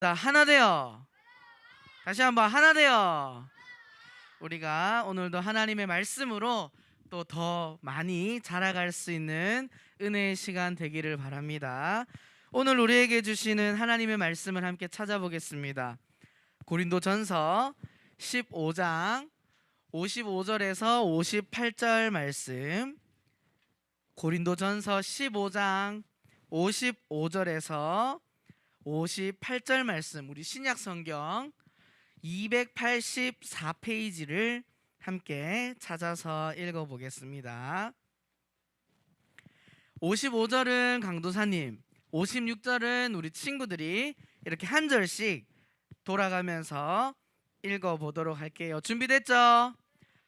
자, 하나 되어. 다시 한번 하나 되어. 우리가 오늘도 하나님의 말씀으로 또 더 많이 자라갈 수 있는 은혜의 시간 되기를 바랍니다. 오늘 우리에게 주시는 하나님의 말씀을 함께 찾아보겠습니다. 고린도전서 15장 55절에서 58절 말씀. 고린도전서 15장 55절에서 58절 말씀, 우리 신약성경 284페이지를 함께 찾아서 읽어보겠습니다. 55절은 강도사님, 56절은 우리 친구들이 이렇게 한 절씩 돌아가면서 읽어보도록 할게요. 준비됐죠?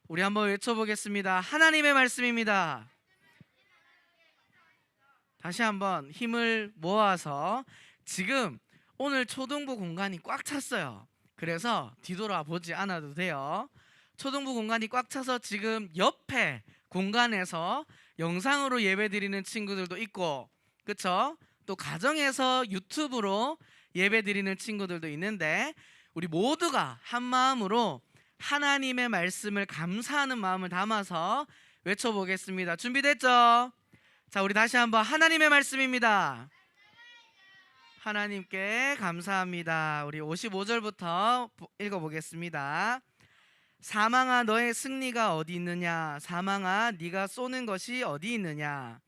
우리 한번 외쳐보겠습니다. 하나님의 말씀입니다. 다시 한번 힘을 모아서. 지금 오늘 초등부 공간이 꽉 찼어요. 그래서 뒤돌아보지 않아도 돼요. 초등부 공간이 꽉 차서 지금 옆에 공간에서 영상으로 예배드리는 친구들도 있고, 그쵸? 또 가정에서 유튜브로 예배드리는 친구들도 있는데, 우리 모두가 한 마음으로 하나님의 말씀을 감사하는 마음을 담아서 외쳐보겠습니다. 준비됐죠? 자, 우리 다시 한번 하나님의 말씀입니다. 하나님께 감사합니다. 우리 55절부터 읽어보겠습니다. 사망아, 너의 승리가 어디 있느냐? 사망아, 네가 쏘는 것이 어디 있느냐?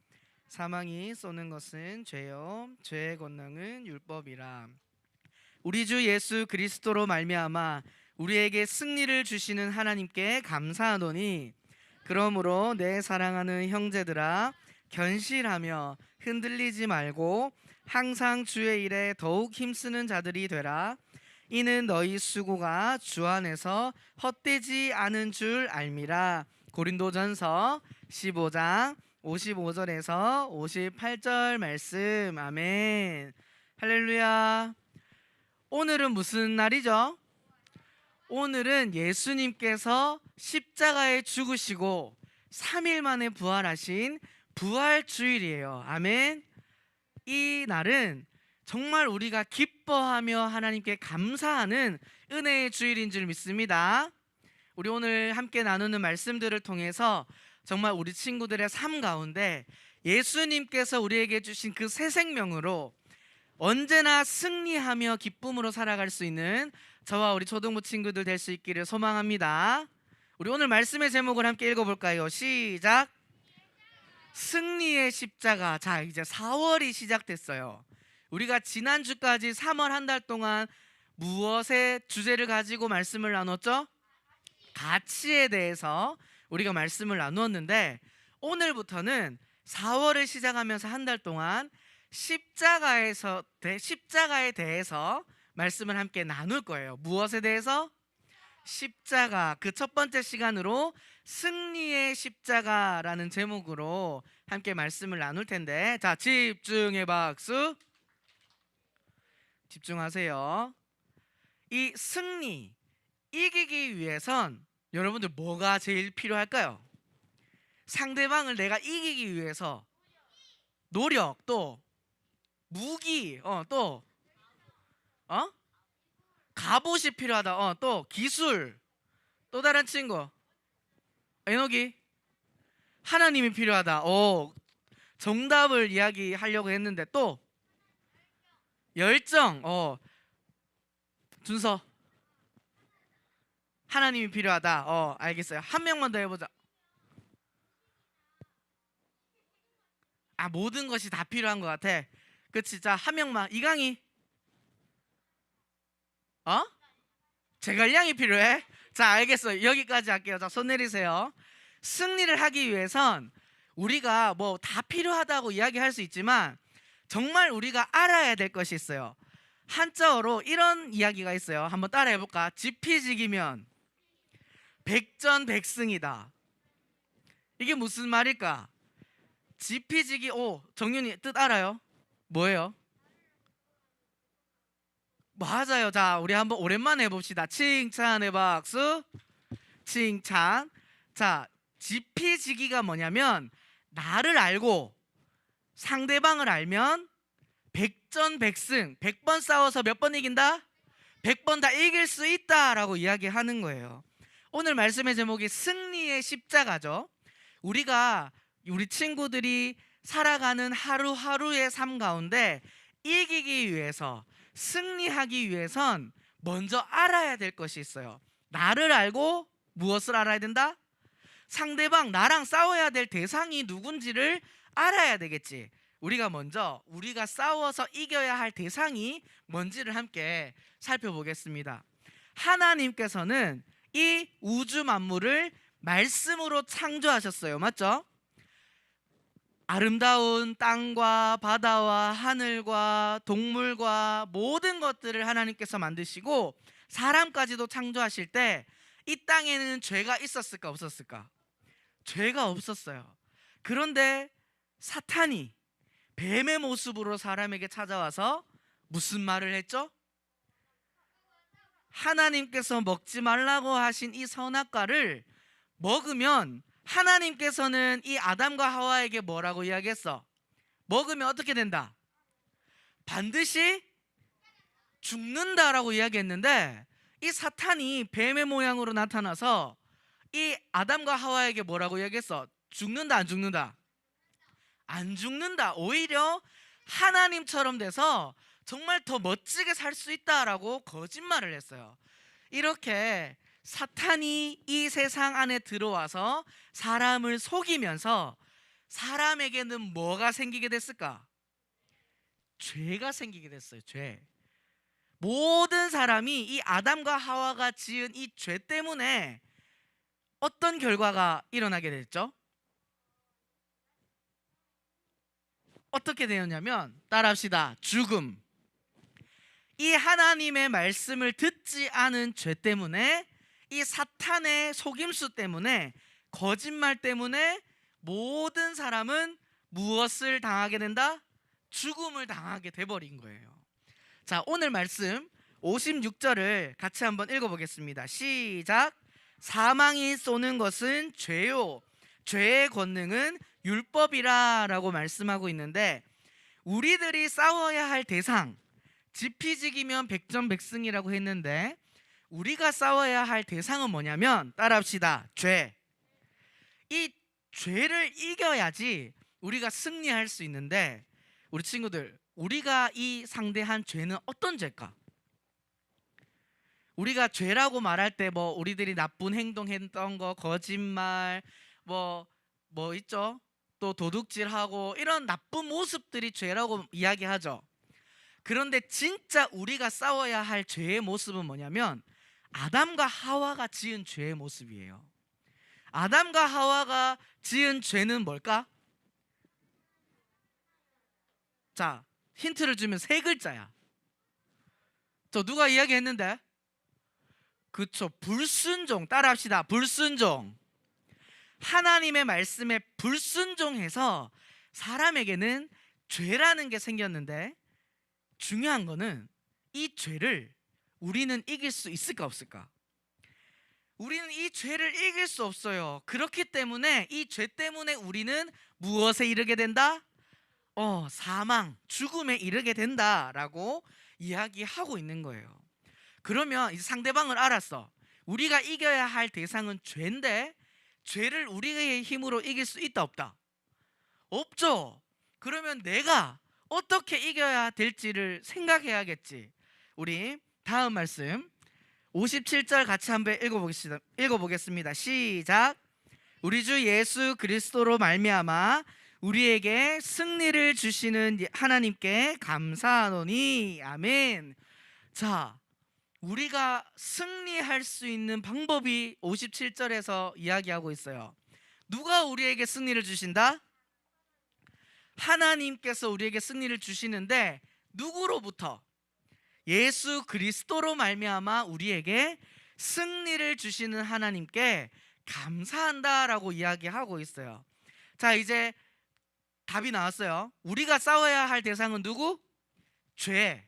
사망이 쏘는 것은 죄요, 죄의 권능은 율법이라. 우리 주 예수 그리스도로 말미암아 우리에게 승리를 주시는 하나님께 감사하노니, 그러므로 내 사랑하는 형제들아, 견실하며 흔들리지 말고 항상 주의 일에 더욱 힘쓰는 자들이 되라. 이는 너희 수고가 주 안에서 헛되지 않은 줄 알미라. 고린도전서 15장 55절에서 58절 말씀. 아멘. 할렐루야. 오늘은 무슨 날이죠? 오늘은 예수님께서 십자가에 죽으시고 3일 만에 부활하신 부활주일이에요. 아멘. 이 날은 정말 우리가 기뻐하며 하나님께 감사하는 은혜의 주일인 줄 믿습니다. 우리 오늘 함께 나누는 말씀들을 통해서 정말 우리 친구들의 삶 가운데 예수님께서 우리에게 주신 그 새 생명으로 언제나 승리하며 기쁨으로 살아갈 수 있는 저와 우리 초등부 친구들 될 수 있기를 소망합니다. 우리 오늘 말씀의 제목을 함께 읽어볼까요? 시작. 승리의 십자가. 자, 이제 4월이 시작됐어요. 우리가 지난주까지 3월 한 달 동안 무엇의 주제를 가지고 말씀을 나눴죠? 가치에 대해서 우리가 말씀을 나누었는데, 오늘부터는 4월을 시작하면서 한 달 동안 십자가에 대해서 말씀을 함께 나눌 거예요. 무엇에 대해서? 십자가. 그 첫 번째 시간으로 승리의 십자가라는 제목으로 함께 말씀을 나눌 텐데, 자, 집중의 박수. 집중하세요. 이 승리, 이기기 위해선 여러분들 뭐가 제일 필요할까요? 상대방을 내가 이기기 위해서 노력, 또 무기, 또 갑옷이 필요하다. 또 기술. 또 다른 친구, 에너기, 하나님이 필요하다. 정답을 이야기하려고 했는데, 또 열정. 준서, 하나님이 필요하다. 알겠어요. 한 명만 더 해보자. 모든 것이 다 필요한 것 같아. 그치? 자, 한 명만. 이강이. 제갈량이 필요해? 자, 알겠어요. 여기까지 할게요. 자, 손 내리세요. 승리를 하기 위해선 우리가 뭐 다 필요하다고 이야기할 수 있지만, 정말 우리가 알아야 될 것이 있어요. 한자어로 이런 이야기가 있어요. 한번 따라해 볼까? 지피지기면 백전백승이다. 이게 무슨 말일까? 지피지기. 정윤이 뜻 알아요? 뭐예요? 맞아요. 자, 우리 한번 오랜만에 해봅시다. 칭찬의 박수. 칭찬. 자, 지피지기가 뭐냐면, 나를 알고 상대방을 알면 백전백승, 100번 싸워서 몇 번 이긴다? 100번 다 이길 수 있다라고 이야기하는 거예요. 오늘 말씀의 제목이 승리의 십자가죠. 우리 친구들이 살아가는 하루하루의 삶 가운데 이기기 위해서, 승리하기 위해선 먼저 알아야 될 것이 있어요. 나를 알고 무엇을 알아야 된다? 상대방, 나랑 싸워야 될 대상이 누군지를 알아야 되겠지. 우리가 싸워서 이겨야 할 대상이 뭔지를 함께 살펴보겠습니다. 하나님께서는 이 우주 만물을 말씀으로 창조하셨어요. 맞죠? 아름다운 땅과 바다와 하늘과 동물과 모든 것들을 하나님께서 만드시고 사람까지도 창조하실 때 이 땅에는 죄가 있었을까 없었을까? 죄가 없었어요. 그런데 사탄이 뱀의 모습으로 사람에게 찾아와서 무슨 말을 했죠? 하나님께서 먹지 말라고 하신 이 선악과를 먹으면, 하나님께서는 이 아담과 하와에게 뭐라고 이야기했어? 먹으면 어떻게 된다? 반드시 죽는다라고 이야기했는데, 이 사탄이 뱀의 모양으로 나타나서 이 아담과 하와에게 뭐라고 이야기했어? 죽는다, 안 죽는다? 안 죽는다. 오히려 하나님처럼 돼서 정말 더 멋지게 살 수 있다라고 거짓말을 했어요. 이렇게 사탄이 이 세상 안에 들어와서 사람을 속이면서 사람에게는 뭐가 생기게 됐을까? 죄가 생기게 됐어요. 죄. 모든 사람이 이 아담과 하와가 지은 이 죄 때문에 어떤 결과가 일어나게 됐죠? 어떻게 되었냐면, 따라합시다. 죽음. 이 하나님의 말씀을 듣지 않은 죄 때문에, 이 사탄의 속임수 때문에, 거짓말 때문에 모든 사람은 무엇을 당하게 된다? 죽음을 당하게 돼버린 거예요. 자, 오늘 말씀 56절을 같이 한번 읽어보겠습니다. 시작. 사망이 쏘는 것은 죄요, 죄의 권능은 율법이라 라고 말씀하고 있는데, 우리들이 싸워야 할 대상, 지피지기면 백전백승이라고 했는데 우리가 싸워야 할 대상은 뭐냐면, 따라합시다. 죄. 이 죄를 이겨야지 우리가 승리할 수 있는데, 우리 친구들, 우리가 이 상대한 죄는 어떤 죄일까? 우리가 죄라고 말할 때 우리들이 나쁜 행동했던 거, 거짓말, 뭐 있죠? 또 도둑질하고 이런 나쁜 모습들이 죄라고 이야기하죠. 그런데 진짜 우리가 싸워야 할 죄의 모습은 뭐냐면, 아담과 하와가 지은 죄의 모습이에요. 아담과 하와가 지은 죄는 뭘까? 자, 힌트를 주면 세 글자야. 저 누가 이야기했는데? 그쵸, 불순종. 따라합시다. 불순종. 하나님의 말씀에 불순종해서 사람에게는 죄라는 게 생겼는데, 중요한 거는 이 죄를 우리는 이길 수 있을까 없을까? 우리는 이 죄를 이길 수 없어요. 그렇기 때문에 이 죄 때문에 우리는 무엇에 이르게 된다? 사망, 죽음에 이르게 된다라고 이야기하고 있는 거예요. 그러면 이제 상대방을 알았어. 우리가 이겨야 할 대상은 죄인데, 죄를 우리의 힘으로 이길 수 있다 없다? 없죠. 그러면 내가 어떻게 이겨야 될지를 생각해야겠지. 우리 다음 말씀 57절 같이 한번 읽어보겠습니다. 시작. 우리 주 예수 그리스도로 말미암아 우리에게 승리를 주시는 하나님께 감사하노니. 아멘. 자, 우리가 승리할 수 있는 방법이 57절에서 이야기하고 있어요. 누가 우리에게 승리를 주신다? 하나님께서 우리에게 승리를 주시는데, 누구로부터? 예수 그리스도로 말미암아 우리에게 승리를 주시는 하나님께 감사한다라고 이야기하고 있어요. 자, 이제 답이 나왔어요. 우리가 싸워야 할 대상은 누구? 죄.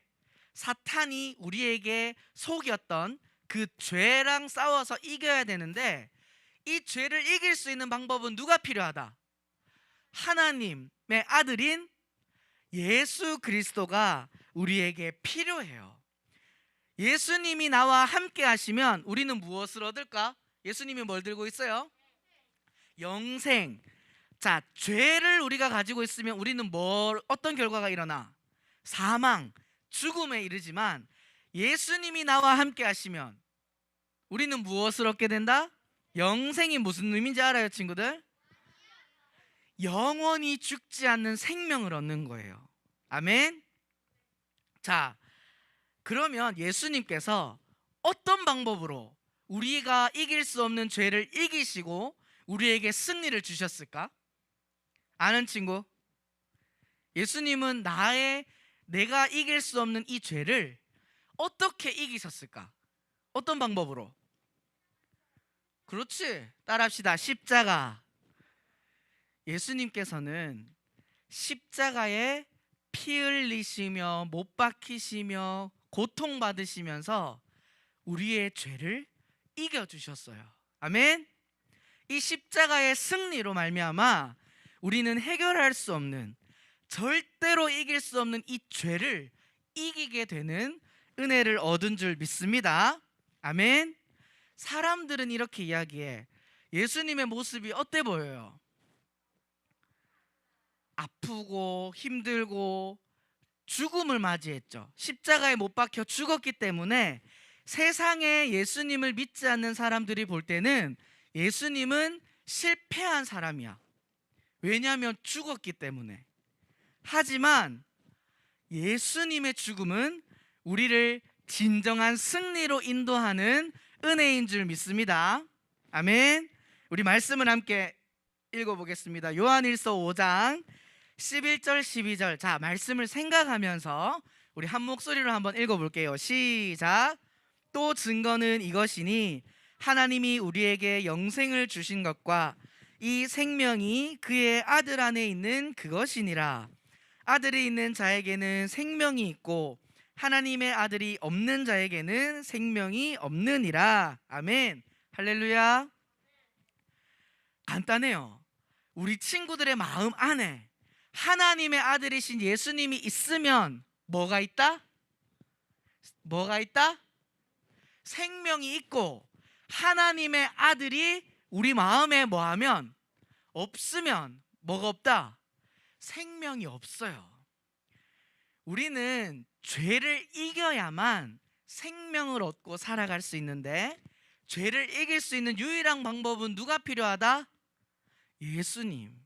사탄이 우리에게 속였던 그 죄랑 싸워서 이겨야 되는데, 이 죄를 이길 수 있는 방법은 누가 필요하다? 하나님의 아들인 예수 그리스도가 우리에게 필요해요. 예수님이 나와 함께 하시면 우리는 무엇을 얻을까? 예수님이 뭘 들고 있어요? 영생. 자, 죄를 우리가 가지고 있으면 우리는 어떤 결과가 일어나? 사망, 죽음에 이르지만 예수님이 나와 함께 하시면 우리는 무엇을 얻게 된다? 영생이 무슨 의미인지 알아요, 친구들? 영원히 죽지 않는 생명을 얻는 거예요. 아멘. 자, 그러면 예수님께서 어떤 방법으로 우리가 이길 수 없는 죄를 이기시고 우리에게 승리를 주셨을까? 아는 친구? 예수님은 내가 이길 수 없는 이 죄를 어떻게 이기셨을까? 어떤 방법으로? 그렇지, 따라합시다. 십자가. 예수님께서는 십자가에 피 흘리시며 못 박히시며 고통받으시면서 우리의 죄를 이겨주셨어요. 아멘. 이 십자가의 승리로 말미암아 우리는 해결할 수 없는, 절대로 이길 수 없는 이 죄를 이기게 되는 은혜를 얻은 줄 믿습니다. 아멘. 사람들은 이렇게 이야기해. 예수님의 모습이 어때 보여요? 아프고 힘들고 죽음을 맞이했죠. 십자가에 못 박혀 죽었기 때문에 세상에 예수님을 믿지 않는 사람들이 볼 때는 예수님은 실패한 사람이야. 왜냐하면 죽었기 때문에. 하지만 예수님의 죽음은 우리를 진정한 승리로 인도하는 은혜인 줄 믿습니다. 아멘. 우리 말씀을 함께 읽어보겠습니다. 요한일서 5장 11절 12절. 자, 말씀을 생각하면서 우리 한 목소리로 한번 읽어볼게요. 시작. 또 증거는 이것이니 하나님이 우리에게 영생을 주신 것과 이 생명이 그의 아들 안에 있는 그것이니라. 아들이 있는 자에게는 생명이 있고 하나님의 아들이 없는 자에게는 생명이 없느니라. 아멘. 할렐루야. 간단해요. 우리 친구들의 마음 안에 하나님의 아들이신 예수님이 있으면 뭐가 있다? 뭐가 있다? 생명이 있고, 하나님의 아들이 우리 마음에 뭐하면? 없으면 뭐가 없다? 생명이 없어요. 우리는 죄를 이겨야만 생명을 얻고 살아갈 수 있는데, 죄를 이길 수 있는 유일한 방법은 누가 필요하다? 예수님.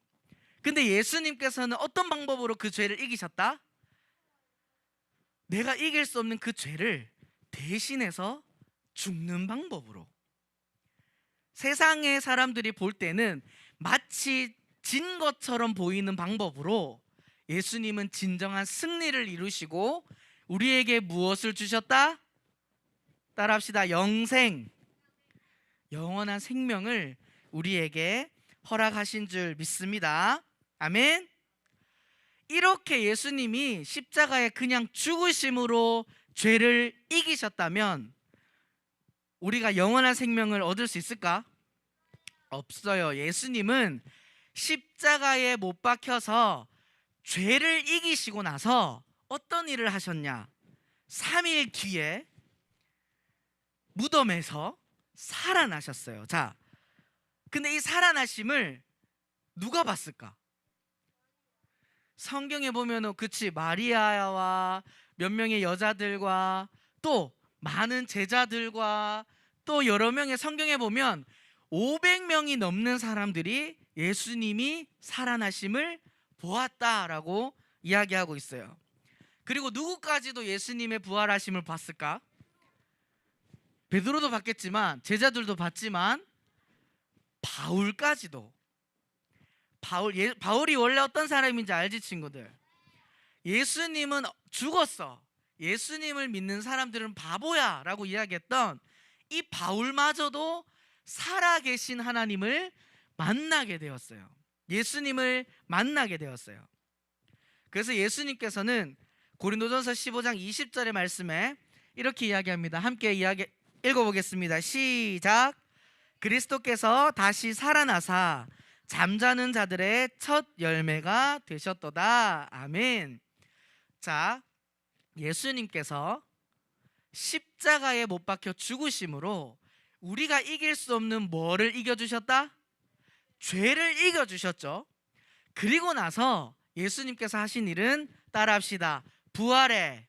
근데 예수님께서는 어떤 방법으로 그 죄를 이기셨다? 내가 이길 수 없는 그 죄를 대신해서 죽는 방법으로. 세상의 사람들이 볼 때는 마치 진 것처럼 보이는 방법으로 예수님은 진정한 승리를 이루시고 우리에게 무엇을 주셨다? 따라합시다. 영생. 영원한 생명을 우리에게 허락하신 줄 믿습니다. 아멘. 이렇게 예수님이 십자가에 그냥 죽으심으로 죄를 이기셨다면 우리가 영원한 생명을 얻을 수 있을까? 없어요. 예수님은 십자가에 못 박혀서 죄를 이기시고 나서 어떤 일을 하셨냐? 3일 뒤에 무덤에서 살아나셨어요. 자, 근데 이 살아나심을 누가 봤을까? 성경에 보면은 그치, 마리아와 몇 명의 여자들과 또 많은 제자들과 또 여러 명의, 성경에 보면 500명이 넘는 사람들이 예수님이 살아나심을 보았다라고 이야기하고 있어요. 그리고 누구까지도 예수님의 부활하심을 봤을까? 베드로도 봤겠지만, 제자들도 봤지만, 바울까지도. 바울이 원래 어떤 사람인지 알지, 친구들? 예수님은 죽었어, 예수님을 믿는 사람들은 바보야 라고 이야기했던 이 바울마저도 살아계신 하나님을 만나게 되었어요. 예수님을 만나게 되었어요. 그래서 예수님께서는 고린도전서 15장 20절의 말씀에 이렇게 이야기합니다. 함께 읽어보겠습니다. 시작. 그리스도께서 다시 살아나사 잠자는 자들의 첫 열매가 되셨도다. 아멘. 자, 예수님께서 십자가에 못 박혀 죽으심으로 우리가 이길 수 없는 뭐를 이겨주셨다? 죄를 이겨주셨죠. 그리고 나서 예수님께서 하신 일은 따라합시다. 부활의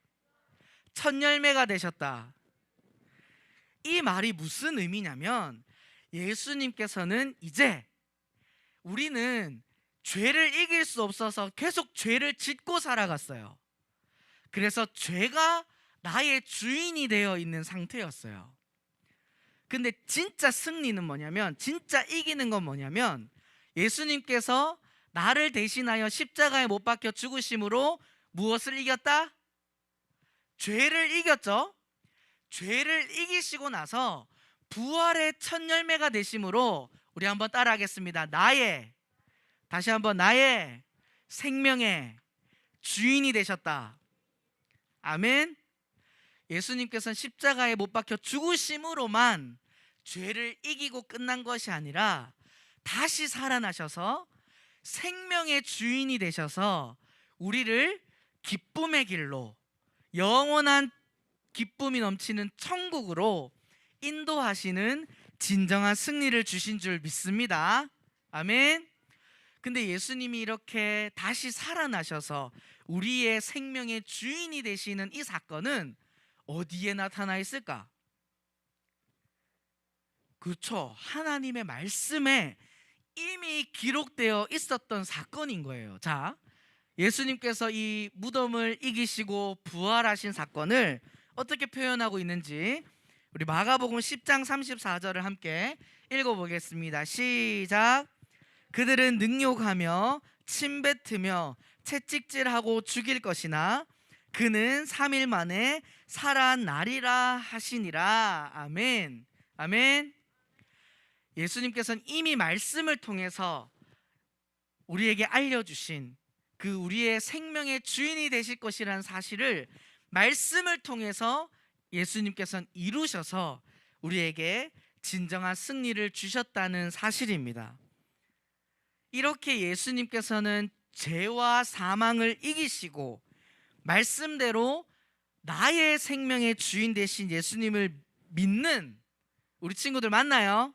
첫 열매가 되셨다. 이 말이 무슨 의미냐면 예수님께서는 이제 우리는 죄를 이길 수 없어서 계속 죄를 짓고 살아갔어요. 그래서 죄가 나의 주인이 되어 있는 상태였어요. 근데 진짜 승리는 뭐냐면, 진짜 이기는 건 뭐냐면, 예수님께서 나를 대신하여 십자가에 못 박혀 죽으심으로 무엇을 이겼다? 죄를 이겼죠. 죄를 이기시고 나서 부활의 첫 열매가 되심으로 우리 한번 따라하겠습니다. 다시 한번 나의 생명의 주인이 되셨다. 아멘. 예수님께서는 십자가에 못 박혀 죽으심으로만 죄를 이기고 끝난 것이 아니라 다시 살아나셔서 생명의 주인이 되셔서 우리를 기쁨의 길로, 영원한 기쁨이 넘치는 천국으로 인도하시는 진정한 승리를 주신 줄 믿습니다. 아멘. 근데 예수님이 이렇게 다시 살아나셔서 우리의 생명의 주인이 되시는 이 사건은 어디에 나타나 있을까? 그렇죠. 하나님의 말씀에 이미 기록되어 있었던 사건인 거예요. 자, 예수님께서 이 무덤을 이기시고 부활하신 사건을 어떻게 표현하고 있는지 우리 마가복음 10장 34절을 함께 읽어보겠습니다. 시작. 그들은 능욕하며 침뱉으며 채찍질하고 죽일 것이나 그는 3일 만에 살아나리라 하시니라. 아멘. 아멘. 예수님께서는 이미 말씀을 통해서 우리에게 알려주신 그 우리의 생명의 주인이 되실 것이라는 사실을 말씀을 통해서 예수님께서는 이루셔서 우리에게 진정한 승리를 주셨다는 사실입니다. 이렇게 예수님께서는 죄와 사망을 이기시고 말씀대로 나의 생명의 주인 되신 예수님을 믿는 우리 친구들 맞나요?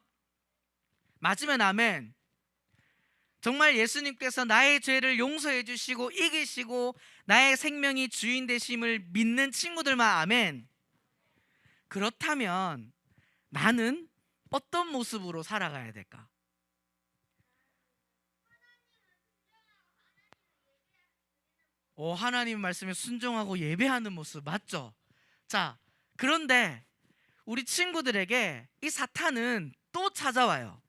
맞으면 아멘. 정말 예수님께서 나의 죄를 용서해 주시고 이기시고 나의 생명이 주인 되심을 믿는 친구들만 아멘. 그렇다면 나는 어떤 모습으로 살아가야 될까? 하나님 말씀에 순종하고 예배하는 모습 맞죠? 자, 그런데 우리 친구들에게 이 사탄은 또 찾아와요.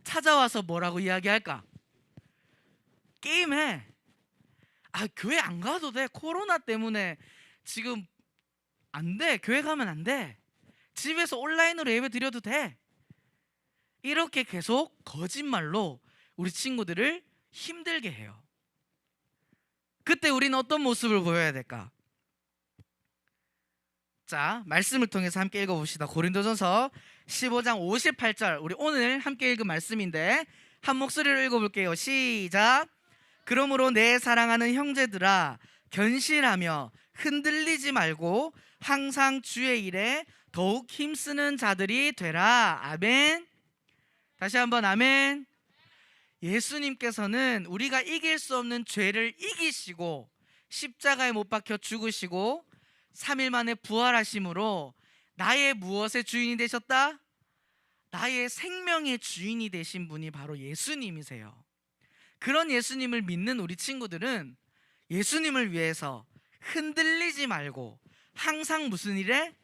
찾아와서 뭐라고 이야기할까? 게임해. 교회 안 가도 돼. 코로나 때문에 지금 안 돼. 교회 가면 안 돼. 집에서 온라인으로 예배 드려도 돼. 이렇게 계속 거짓말로 우리 친구들을 힘들게 해요. 그때 우리는 어떤 모습을 보여야 될까? 자, 말씀을 통해서 함께 읽어봅시다. 고린도전서 15장 58절, 우리 오늘 함께 읽은 말씀인데 한 목소리로 읽어볼게요. 시작. 그러므로 내 사랑하는 형제들아, 견실하며 흔들리지 말고 항상 주의 일에 더욱 힘쓰는 자들이 되라. 아멘. 다시 한번 아멘. 예수님께서는 우리가 이길 수 없는 죄를 이기시고 십자가에 못 박혀 죽으시고 3일 만에 부활하심으로 나의 무엇의 주인이 되셨다? 나의 생명의 주인이 되신 분이 바로 예수님이세요. 그런 예수님을 믿는 우리 친구들은 예수님을 위해서 흔들리지 말고 항상 무슨 일에?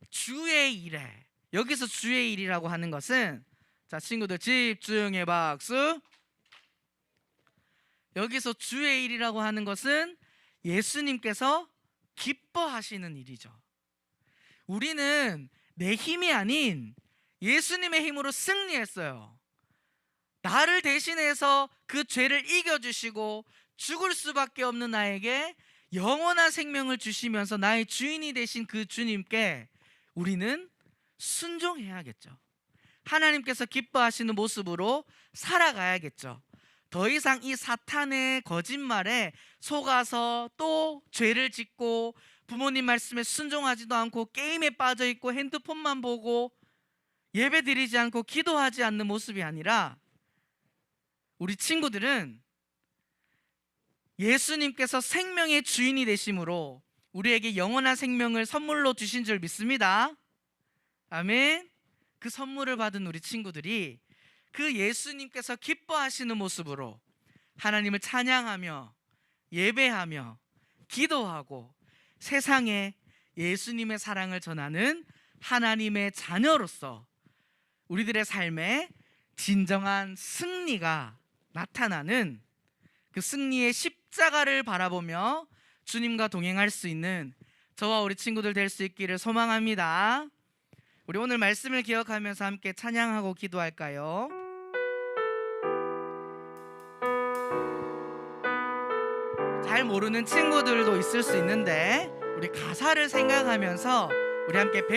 주의 일에. 여기서 주의 일이라고 하는 것은, 자, 친구들 집중해 박수. 여기서 주의 일이라고 하는 것은 예수님께서 기뻐하시는 일이죠. 우리는 내 힘이 아닌 예수님의 힘으로 승리했어요. 나를 대신해서 그 죄를 이겨주시고 죽을 수밖에 없는 나에게 영원한 생명을 주시면서 나의 주인이 되신 그 주님께 우리는 순종해야겠죠. 하나님께서 기뻐하시는 모습으로 살아가야겠죠. 더 이상 이 사탄의 거짓말에 속아서 또 죄를 짓고 부모님 말씀에 순종하지도 않고 게임에 빠져 있고 핸드폰만 보고 예배 드리지 않고 기도하지 않는 모습이 아니라 우리 친구들은 예수님께서 생명의 주인이 되심으로 우리에게 영원한 생명을 선물로 주신 줄 믿습니다. 아멘. 그 선물을 받은 우리 친구들이 그 예수님께서 기뻐하시는 모습으로 하나님을 찬양하며 예배하며 기도하고 세상에 예수님의 사랑을 전하는 하나님의 자녀로서 우리들의 삶에 진정한 승리가 나타나는 그 승리의 십자가를 바라보며 주님과 동행할 수 있는 저와 우리 친구들 될 수 있기를 소망합니다. 우리 오늘 말씀을 기억하면서 함께 찬양하고 기도할까요? 잘 모르는 친구들도 있을 수 있는데 우리 가사를 생각하면서 우리 함께 배우